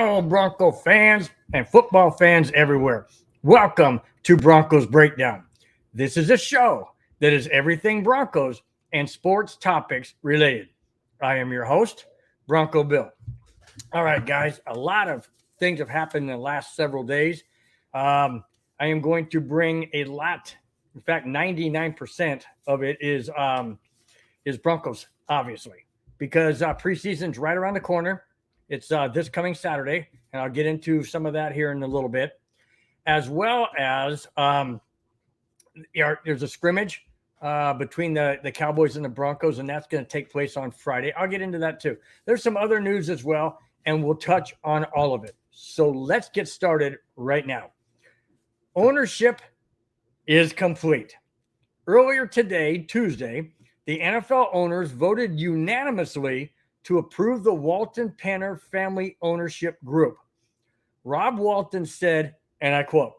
Hello, Bronco fans and football fans everywhere. Welcome to Broncos Breakdown. This is a show that is everything Broncos and sports topics related. I am your host, Bronco Bill. All right, guys, a lot of things have happened in the last several days. I am going to bring a lot. In fact, 99% of it is Broncos, obviously, because preseason's right around the corner. It's this coming Saturday, and I'll get into some of that here in a little bit, as well as there's a scrimmage between the Cowboys and the Broncos, and that's going to take place on Friday. I'll get into that too. There's some other news as well, and we'll touch on all of it. So let's get started right now. Ownership is complete. Earlier today, Tuesday, the NFL owners voted unanimously to approve the Walton Penner family ownership group. Rob Walton said, and I quote,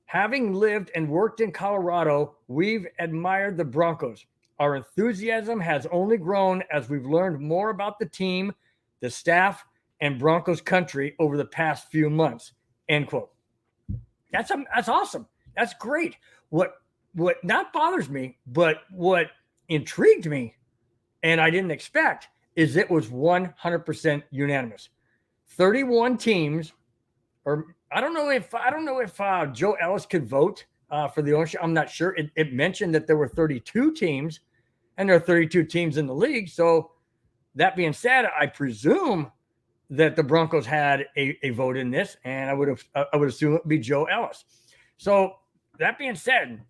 "Having lived and worked in Colorado, we've admired the Broncos. Our enthusiasm has only grown as we've learned more about the team, the staff, and Broncos country over the past few months." End quote. That's awesome. That's great. What not bothers me, but what intrigued me, and I didn't expect, is it was 100% unanimous. 31 teams, or I don't know if Joe Ellis could vote for the ownership. I'm not sure. It mentioned that there were 32 teams, and there are 32 teams in the league. So that being said, I presume that the Broncos had a vote in this, and I would assume it would be Joe Ellis. So that being said,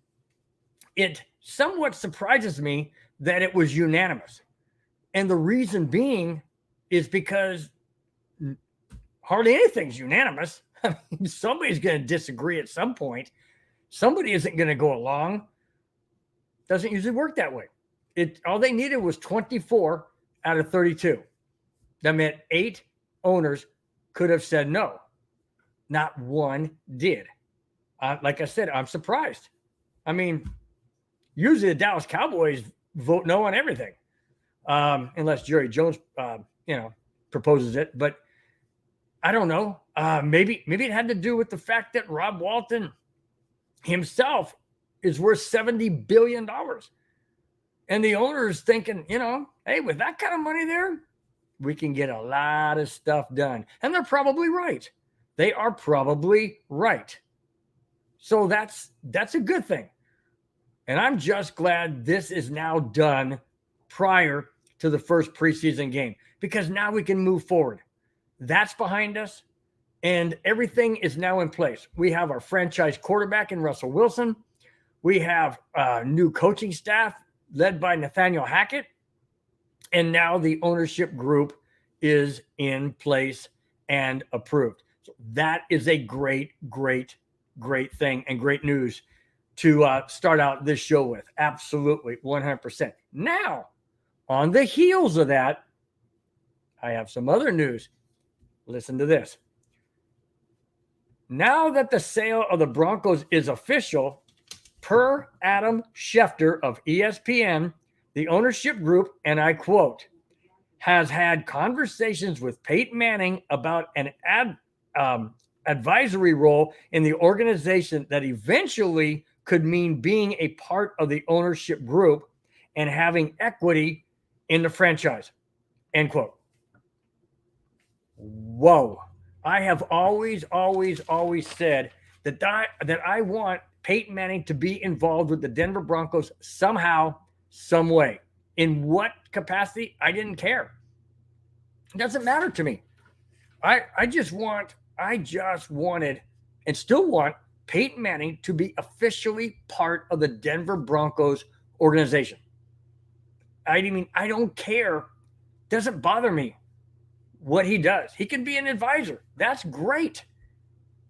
it somewhat surprises me that it was unanimous. And the reason being is because hardly anything's unanimous. I mean, somebody's going to disagree at some point. Somebody isn't going to go along. Doesn't usually work that way. All they needed was 24 out of 32. That meant 8 owners could have said no. Not one did. Like I said, I'm surprised. I mean, usually the Dallas Cowboys vote no on everything, unless Jerry Jones, proposes it. But I don't know. Maybe it had to do with the fact that Rob Walton himself is worth $70 billion. And the owner's thinking, hey, with that kind of money there, we can get a lot of stuff done. And they're probably right. They are probably right. So that's a good thing. And I'm just glad this is now done prior to the first preseason game, because now we can move forward. That's behind us, and everything is now in place. We have our franchise quarterback in Russell Wilson. We have a new coaching staff led by Nathaniel Hackett, and now the ownership group is in place and approved. So that is a great, great, great thing and great news to start out this show with. Absolutely, 100%. Now, on the heels of that, I have some other news. Listen to this. Now that the sale of the Broncos is official, per Adam Schefter of ESPN, the ownership group, and I quote, has had conversations with Peyton Manning about an advisory role in the organization that eventually could mean being a part of the ownership group and having equity in the franchise. End quote. Whoa. I have always said that I want Peyton Manning to be involved with the Denver Broncos somehow, some way. In what capacity? I didn't care. It doesn't matter to me. I just wanted and still want Peyton Manning to be officially part of the Denver Broncos organization. I don't care. Doesn't bother me what he does. He can be an advisor. That's great.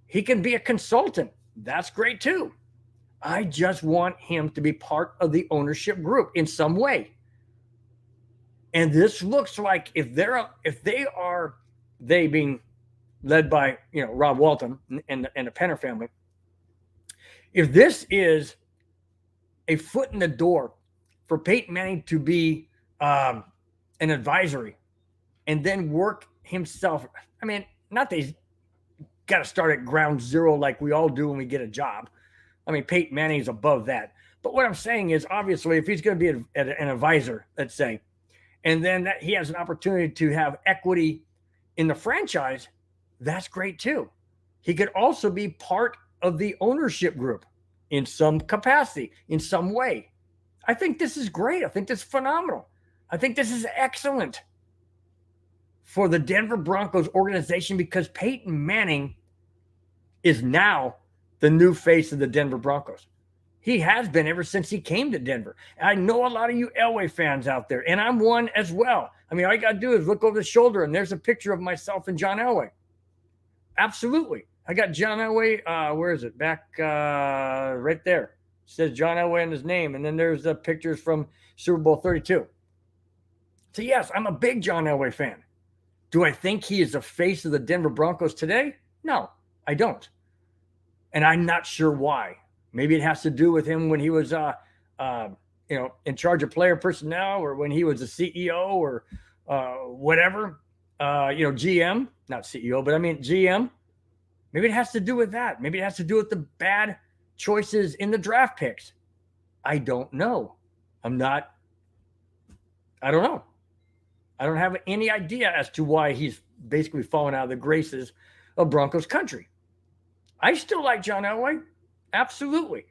He can be a consultant. That's great too. I just want him to be part of the ownership group in some way. And this looks like if they being led by Rob Walton and the Penner family, if this is a foot in the door for Peyton Manning to be an advisory and then work himself. I mean, not that he's got to start at ground zero like we all do when we get a job. I mean, Peyton Manning is above that. But what I'm saying is, obviously, if he's going to be an advisor, let's say, and then that he has an opportunity to have equity in the franchise, that's great too. He could also be part of the ownership group in some capacity, in some way. I think this is great. I think this is phenomenal. I think this is excellent for the Denver Broncos organization because Peyton Manning is now the new face of the Denver Broncos. He has been ever since he came to Denver. I know a lot of you Elway fans out there, and I'm one as well. I mean, all you got to do is look over the shoulder, and there's a picture of myself and John Elway. Absolutely. I got John Elway. Where is it? Back right there. It says John Elway in his name, and then there's the pictures from Super Bowl 32. So, yes, I'm a big John Elway fan. Do I think he is the face of the Denver Broncos today? No, I don't. And I'm not sure why. Maybe it has to do with him when he was, in charge of player personnel, or when he was a CEO, or whatever. GM, not CEO, but I mean GM. Maybe it has to do with that. Maybe it has to do with the bad choices in the draft picks. I don't know. I don't know. I don't have any idea as to why he's basically fallen out of the graces of Broncos country. I still like John Elway. Absolutely.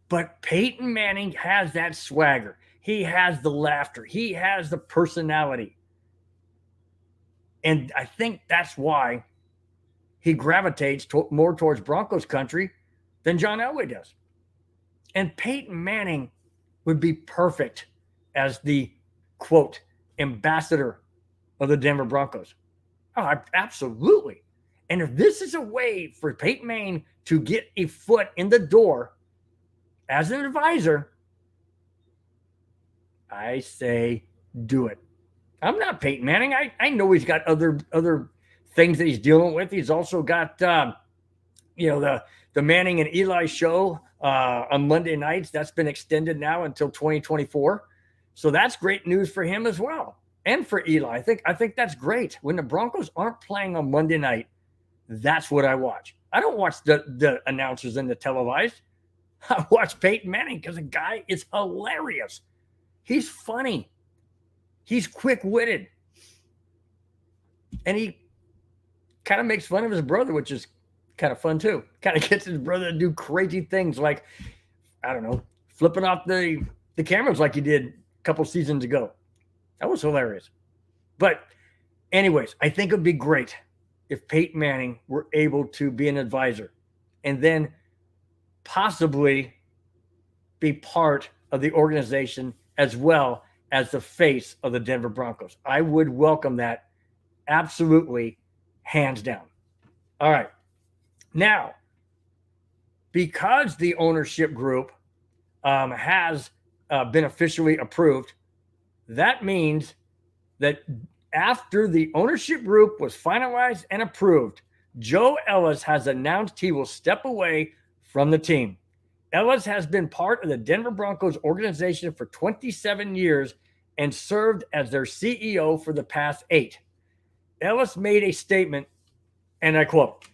But Peyton Manning has that swagger. He has the laughter. He has the personality. And I think that's why he gravitates more towards Broncos country than John Elway does. And Peyton Manning would be perfect as the, quote, ambassador of the Denver Broncos. Oh, absolutely. And if this is a way for Peyton Manning to get a foot in the door as an advisor, I say do it. I'm not Peyton Manning. I know he's got other things that he's dealing with. He's also got, the Manning and Eli show on Monday nights. That's been extended now until 2024. So that's great news for him as well. And for Eli. I think that's great. When the Broncos aren't playing on Monday night, that's what I watch. I don't watch the announcers and the televised. I watch Peyton Manning because the guy is hilarious. He's funny. He's quick-witted. And he kind of makes fun of his brother, which is kind of fun too. Kind of gets his brother to do crazy things like, I don't know, flipping off the cameras like he did a couple seasons ago. That was hilarious. But anyways, I think it would be great if Peyton Manning were able to be an advisor and then possibly be part of the organization as well as the face of the Denver Broncos. I would welcome that absolutely, hands down. All right. Now, because the ownership group has been officially approved, that means that after the ownership group was finalized and approved, Joe Ellis has announced he will step away from the team. Ellis has been part of the Denver Broncos organization for 27 years and served as their CEO for the past 8. Ellis made a statement, and I quote,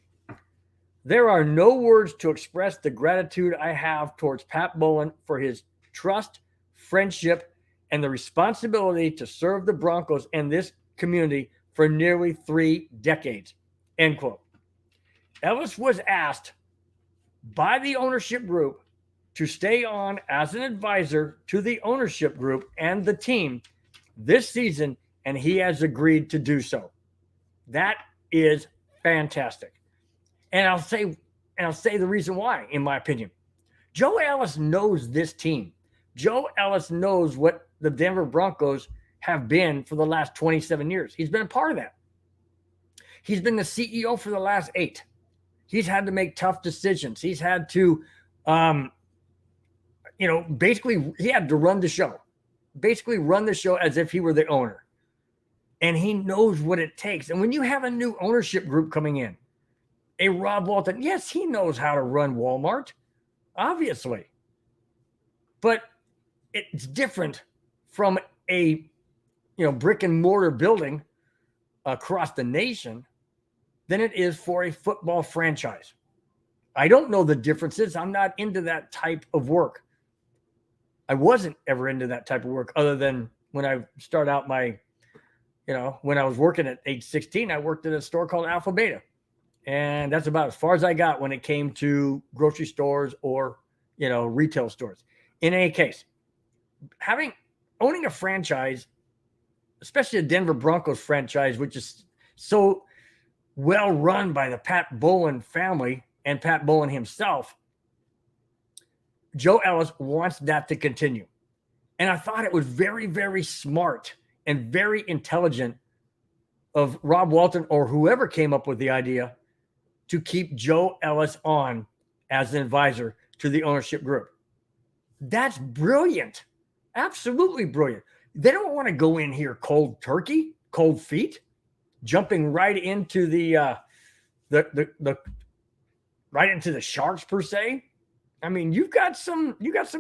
"There are no words to express the gratitude I have towards Pat Bowlen for his trust, friendship, and the responsibility to serve the Broncos and this community for nearly 3 decades." End quote. Ellis was asked by the ownership group to stay on as an advisor to the ownership group and the team this season, and he has agreed to do so. That is fantastic. And I'll say the reason why, in my opinion. Joe Ellis knows this team. Joe Ellis knows what the Denver Broncos have been for the last 27 years. He's been a part of that. He's been the CEO for the last 8. He's had to make tough decisions. He's had to, basically he had to run the show. Basically run the show as if he were the owner. And he knows what it takes. And when you have a new ownership group coming in, a Rob Walton, yes, he knows how to run Walmart, obviously. But it's different from a brick and mortar building across the nation. than it is for a football franchise. I don't know the differences. I'm not into that type of work. I wasn't ever into that type of work other than when I started out when I was working at age 16, I worked at a store called Alpha Beta. And that's about as far as I got when it came to grocery stores or, retail stores. In any case, owning a franchise, especially a Denver Broncos franchise, which is so well run by the Pat Bowlen family and Pat Bowlen himself, Joe Ellis wants that to continue. And I thought it was very, very smart and very intelligent of Rob Walton or whoever came up with the idea to keep Joe Ellis on as an advisor to the ownership group. That's brilliant. Absolutely brilliant. They don't want to go in here cold turkey, cold feet, jumping right into the right into the sharks per se. I mean, you got some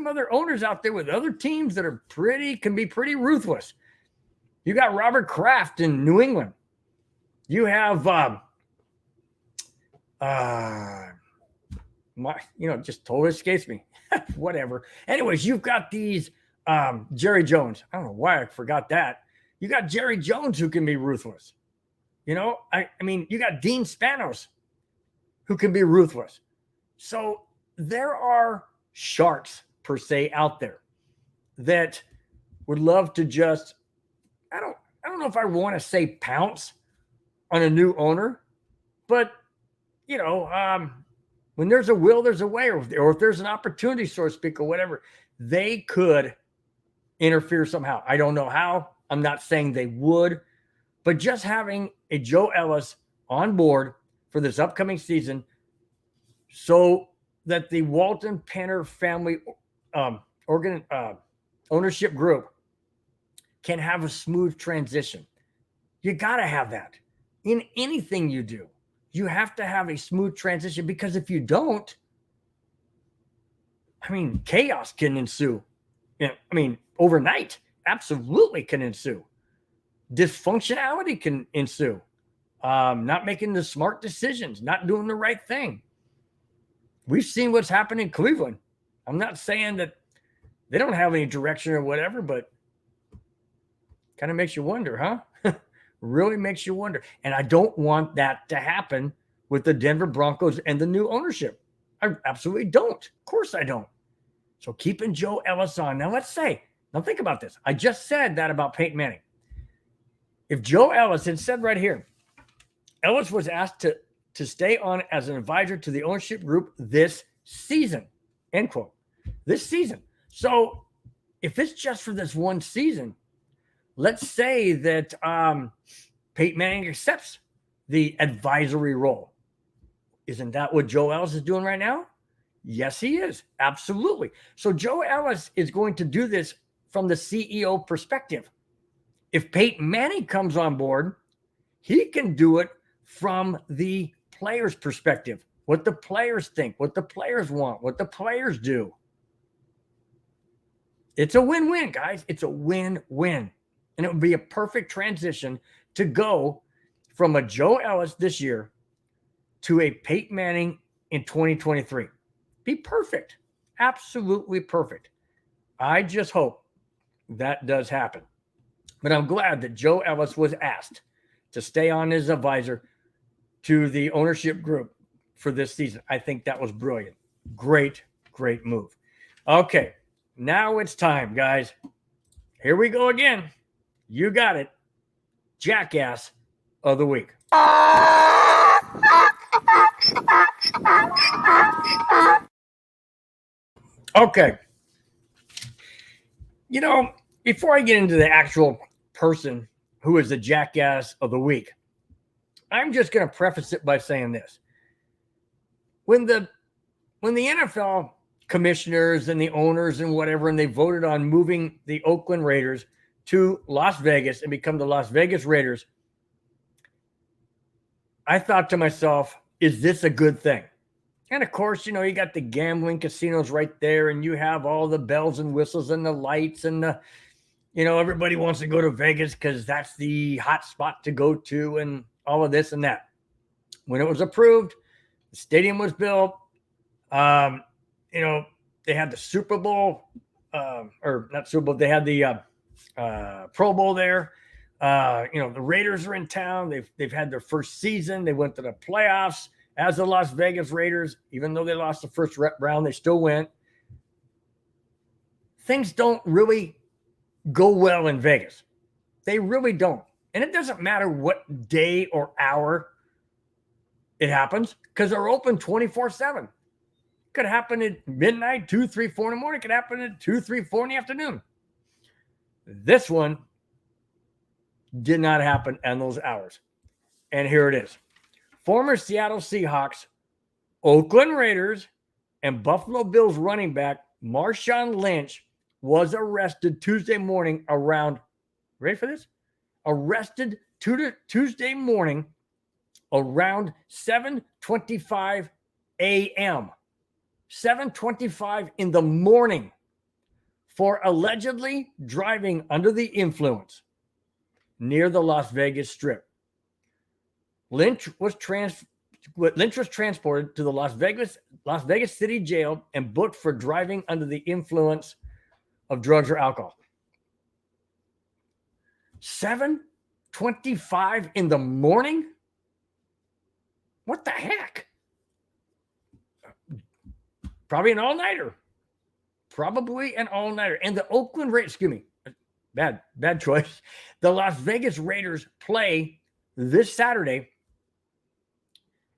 other owners out there with other teams that are can be pretty ruthless. You got Robert Kraft in New England. You have just totally escapes me. Whatever. Anyways, you've got these Jerry Jones. I don't know why I forgot that. You got Jerry Jones who can be ruthless. I mean, you got Dean Spanos who can be ruthless. So there are sharks per se out there that would love to just, I don't know if I want to say pounce on a new owner, but when there's a will, there's a way, or if there's an opportunity, so to speak, or whatever, they could interfere somehow. I don't know how. I'm not saying they would, but just having a Joe Ellis on board for this upcoming season so that the Walton Penner family ownership group can have a smooth transition. You got to have that in anything you do. You have to have a smooth transition, because if you don't, chaos can ensue. Overnight, absolutely can ensue. Dysfunctionality can ensue. Not making the smart decisions, not doing the right thing. We've seen what's happened in Cleveland. I'm not saying that they don't have any direction or whatever, but kind of makes you wonder, huh? Really makes you wonder. And I don't want that to happen with the Denver Broncos and the new ownership. I absolutely don't. Of course I don't. So keeping Joe Ellis on. Now think about this. I just said that about Peyton Manning. If Joe Ellis had said right here, Ellis was asked to stay on as an advisor to the ownership group this season, end quote, this season. So if it's just for this one season, let's say that Peyton Manning accepts the advisory role. Isn't that what Joe Ellis is doing right now? Yes, he is. Absolutely. So Joe Ellis is going to do this from the CEO perspective. If Peyton Manning comes on board, he can do it from the players' perspective. What the players think, what the players want, what the players do. It's a win-win, guys. It's a win-win. And it would be a perfect transition to go from a Joe Ellis this year to a Peyton Manning in 2023. Be perfect. Absolutely perfect. I just hope that does happen. But I'm glad that Joe Ellis was asked to stay on as advisor to the ownership group for this season. I think that was brilliant. Great, great move. Okay, now it's time, guys. Here we go again. You got it. Jackass of the week. Okay. Before I get into the actual person who is the jackass of the week, I'm just going to preface it by saying this. When the NFL commissioners and the owners and whatever, and they voted on moving the Oakland Raiders to Las Vegas and become the Las Vegas Raiders, I thought to myself, is this a good thing? And of course, you got the gambling casinos right there, and you have all the bells and whistles and the lights and the, everybody wants to go to Vegas because that's the hot spot to go to and all of this and that. when it was approved, the stadium was built. They had the Super Bowl, or not Super Bowl. They had the Pro Bowl there. The Raiders are in town. They've had their first season. They went to the playoffs as the Las Vegas Raiders. Even though they lost the first round, they still went. Things don't really go well in Vegas. They really don't. And it doesn't matter what day or hour it happens because they're open 24/7. Could happen at midnight, 2, 3, 4 in the morning. Could happen at 2, 3, 4 in the afternoon. This one did not happen in those hours. And here it is. Former Seattle Seahawks, Oakland Raiders, and Buffalo Bills running back Marshawn Lynch was arrested Tuesday morning around, ready for this? Arrested Tuesday morning around 7:25 a.m. 7:25 in the morning for allegedly driving under the influence near the Las Vegas Strip. Lynch was transported to the Las Vegas City Jail and booked for driving under the influence of drugs or alcohol. 7:25 in the morning? What the heck? Probably an all-nighter. And the Oakland Raiders, bad choice. The Las Vegas Raiders play this Saturday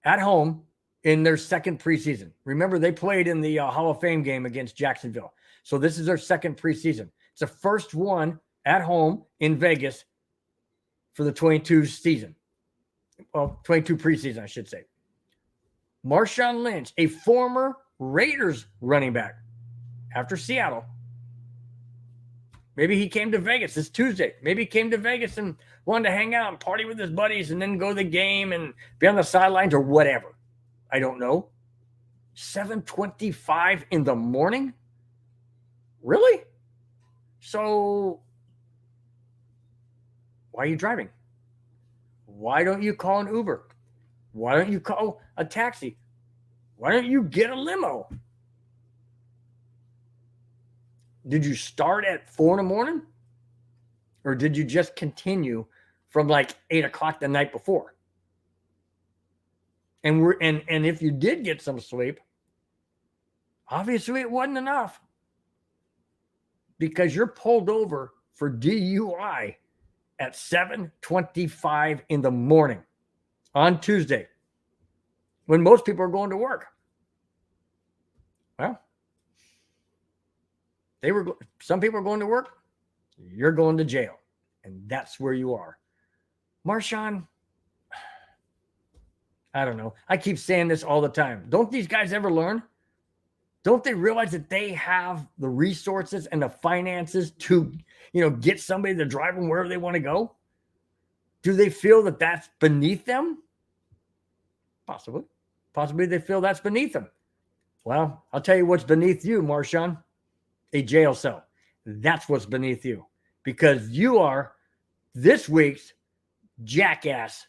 at home in their second preseason. Remember, they played in the Hall of Fame game against Jacksonville. So this is their second preseason. It's the first one at home in Vegas for the 22 season. Well, 22 preseason, I should say. Marshawn Lynch, a former Raiders running back after Seattle. Maybe he came to Vegas this Tuesday. Maybe he came to Vegas and wanted to hang out and party with his buddies and then go to the game and be on the sidelines or whatever. I don't know. 7:25 in the morning? Really? So why are you driving? Why don't you call an Uber? Why don't you call a taxi? Why don't you get a limo? Did you start at 4 in the morning? Or did you just continue from like 8 o'clock the night before? And if you did get some sleep, obviously it wasn't enough. Because you're pulled over for DUI at 7:25 in the morning on Tuesday when most people are going to work. Well, some people are going to work. You're going to jail. And that's where you are. Marshawn, I don't know. I keep saying this all the time. Don't these guys ever learn? Don't they realize that they have the resources and the finances to, get somebody to drive them wherever they want to go? Do they feel that that's beneath them? Possibly. Possibly they feel that's beneath them. Well, I'll tell you what's beneath you, Marshawn. A jail cell. That's what's beneath you. Because you are this week's Jackass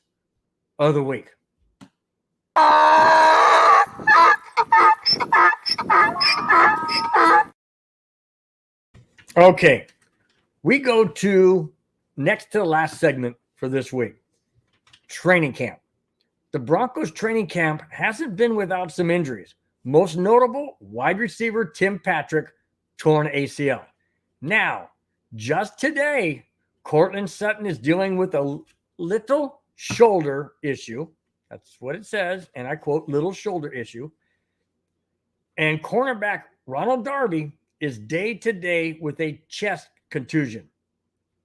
of the Week. Okay. We go to next to the last segment for this week. Training camp. The Broncos training camp hasn't been without some injuries. Most notable, wide receiver Tim Patrick, torn ACL. Now, just today, Courtland Sutton is dealing with a little shoulder issue. That's what it says. And I quote, little shoulder issue. And cornerback Ronald Darby is day-to-day with a chest contusion.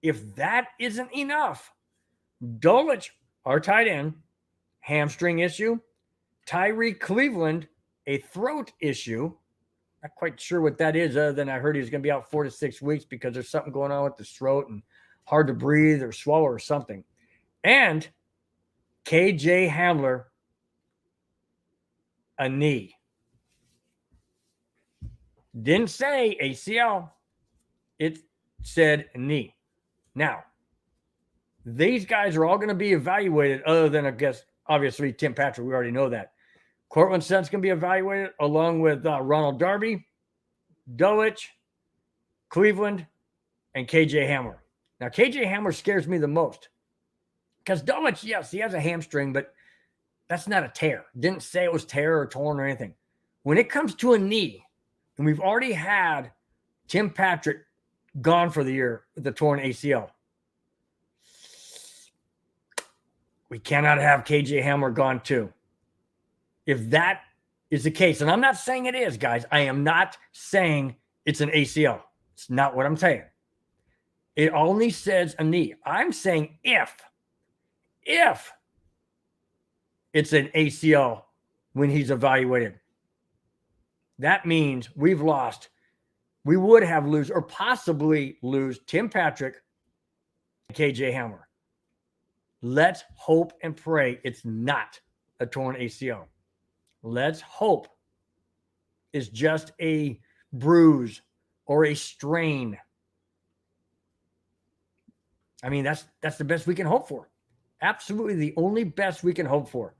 If that isn't enough, Dulwich, our tight end, hamstring issue. Tyree Cleveland, a throat issue. Not quite sure what that is, other than I heard he's going to be out 4 to 6 weeks because there's something going on with his throat and hard to breathe or swallow or something. And KJ Hamler, a knee. Didn't say ACL. It said knee. Now, these guys are all going to be evaluated other than, I guess, obviously Tim Patrick, we already know that. Cortland Sutt's going to be evaluated along with Ronald Darby, Dulwich, Cleveland, and KJ Hamler. Now, KJ Hamler scares me the most because Dulwich, yes, he has a hamstring, but that's not a tear. Didn't say it was tear or torn or anything. When it comes to a knee, and we've already had Tim Patrick gone for the year with the torn ACL, we cannot have KJ Hamler gone too. If that is the case, and I'm not saying it is, guys. I am not saying it's an ACL. It's not what I'm saying. It only says a knee. I'm saying if it's an ACL when he's evaluated, that means we would have lose or possibly lose Tim Patrick and KJ Hamler. Let's hope and pray it's not a torn ACL. Let's hope it's just a bruise or a strain. I mean, that's the best we can hope for. Absolutely the only best we can hope for.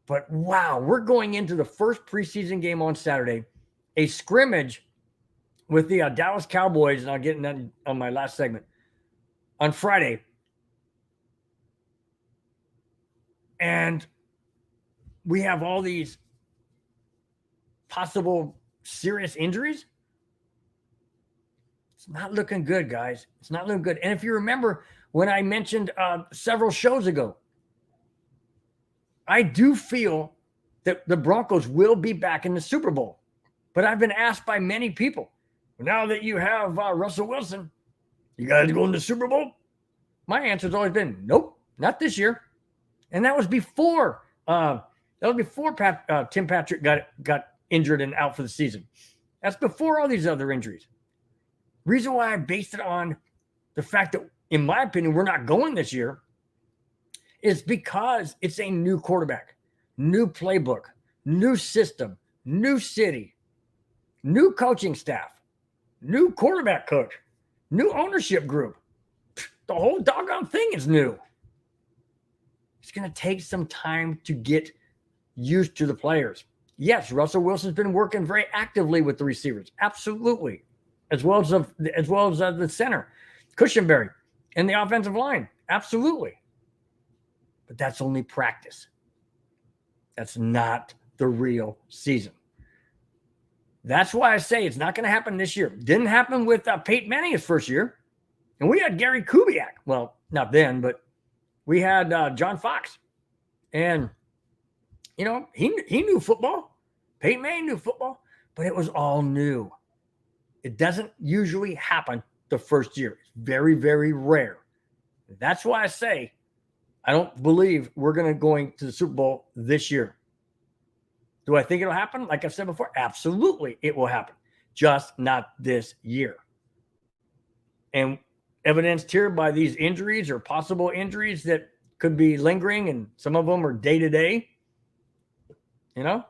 But wow, we're going into the first preseason game on Saturday, a scrimmage with the Dallas Cowboys, and I'll get into that on my last segment, on Friday. And we have all these possible serious injuries. It's not looking good, guys. It's not looking good. And if you remember when I mentioned several shows ago, I do feel that the Broncos will be back in the Super Bowl. But I've been asked by many people, now that you have Russell Wilson, you guys go in the Super Bowl? My answer has always been, nope, not this year. And that was before Tim Patrick got injured and out for the season. That's before all these other injuries. Reason why I based it on the fact that, in my opinion, we're not going this year is because it's a new quarterback, new playbook, new system, new city, new coaching staff, new quarterback coach, new ownership group. The whole doggone thing is new. It's going to take some time to get used to the players. Yes, Russell Wilson's been working very actively with the receivers. Absolutely. As well as the center, Cushenberry, and the offensive line. Absolutely. But that's only practice. That's not the real season. That's why I say it's not going to happen this year. Didn't happen with Peyton Manning his first year. And we had Gary Kubiak. Well, not then, but we had John Fox. And, you know, he knew football. Peyton Manning knew football. But it was all new. It doesn't usually happen the first year. It's very, very rare. That's why I say I don't believe we're going to the Super Bowl this year. Do I think it'll happen? Like I said before, absolutely it will happen. Just not this year. And evidenced here by these injuries or possible injuries that could be lingering, and some of them are day-to-day. You know?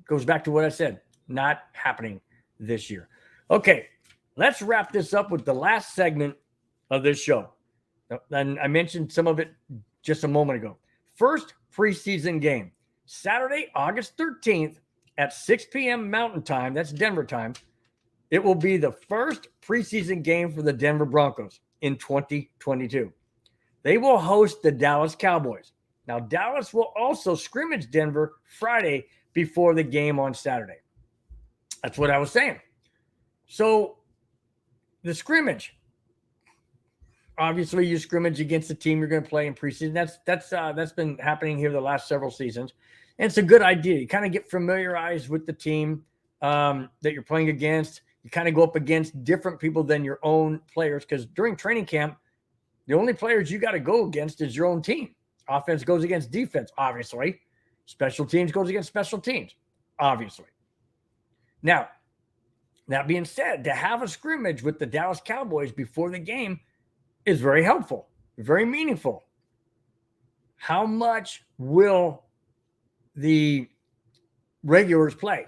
Goes back to what I said. Not happening this year. Okay, let's wrap this up with the last segment of this show. And I mentioned some of it just a moment ago. First preseason game, Saturday, August 13th at 6 p.m. Mountain Time. That's Denver time. It will be the first preseason game for the Denver Broncos in 2022. They will host the Dallas Cowboys. Now, Dallas will also scrimmage Denver Friday before the game on Saturday. That's what I was saying. So the scrimmage, obviously you scrimmage against the team you're going to play in preseason. That's been happening here the last several seasons. And it's a good idea. You kind of get familiarized with the team that you're playing against. You kind of go up against different people than your own players, because during training camp, the only players you got to go against is your own team. Offense goes against defense, obviously. Special teams goes against special teams, obviously. Now, that being said, to have a scrimmage with the Dallas Cowboys before the game is very helpful, very meaningful. How much will the regulars play?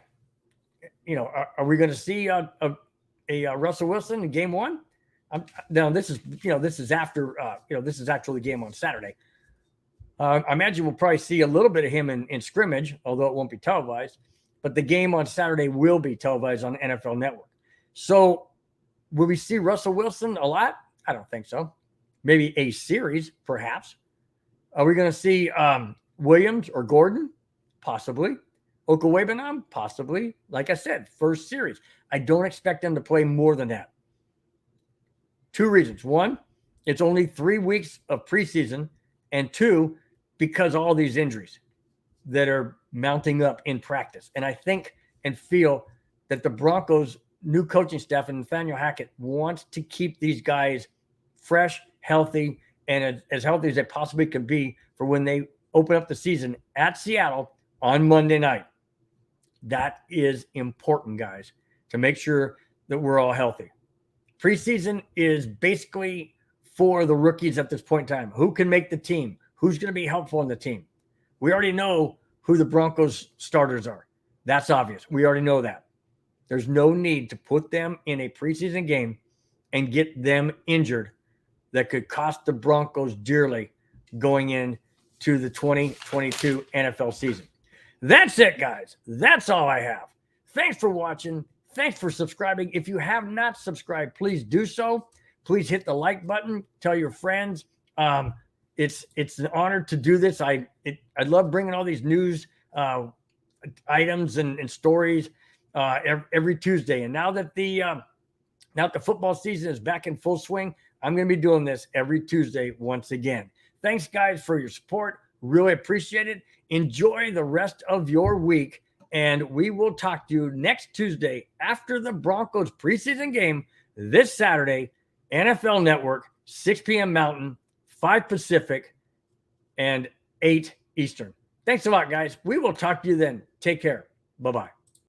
You know, are we going to see a Russell Wilson in game one? Now this is after this is actually the game on Saturday. I imagine we'll probably see a little bit of him in scrimmage, although it won't be televised. But the game on Saturday will be televised on NFL Network. So will we see Russell Wilson a lot? I don't think so. Maybe a series, perhaps. Are we going to see Williams or Gordon? Possibly. Okwebenam? Possibly. Like I said, first series. I don't expect them to play more than that. Two reasons. One, it's only 3 weeks of preseason. And two, because all these injuries that are mounting up in practice. And I think and feel that the Broncos' new coaching staff and Nathaniel Hackett wants to keep these guys fresh, healthy, and as healthy as they possibly can be for when they open up the season at Seattle on Monday night. That is important, guys, to make sure that we're all healthy. Preseason is basically for the rookies at this point in time. Who can make the team? Who's going to be helpful in the team? We already know who the Broncos starters are. That's obvious. We already know that. There's no need to put them in a preseason game and get them injured that could cost the Broncos dearly going into the 2022 NFL season. That's it, guys. That's all I have. Thanks for watching. Thanks for subscribing. If you have not subscribed, please do so. Please hit the like button. Tell your friends. It's an honor to do this. I love bringing all these news items and stories every Tuesday. And now that the football season is back in full swing, I'm going to be doing this every Tuesday once again. Thanks, guys, for your support. Really appreciate it. Enjoy the rest of your week, and we will talk to you next Tuesday after the Broncos preseason game this Saturday, NFL Network, 6 p.m. Mountain, 5 Pacific, and 8 Eastern. Thanks a lot, guys. We will talk to you then. Take care. Bye-bye.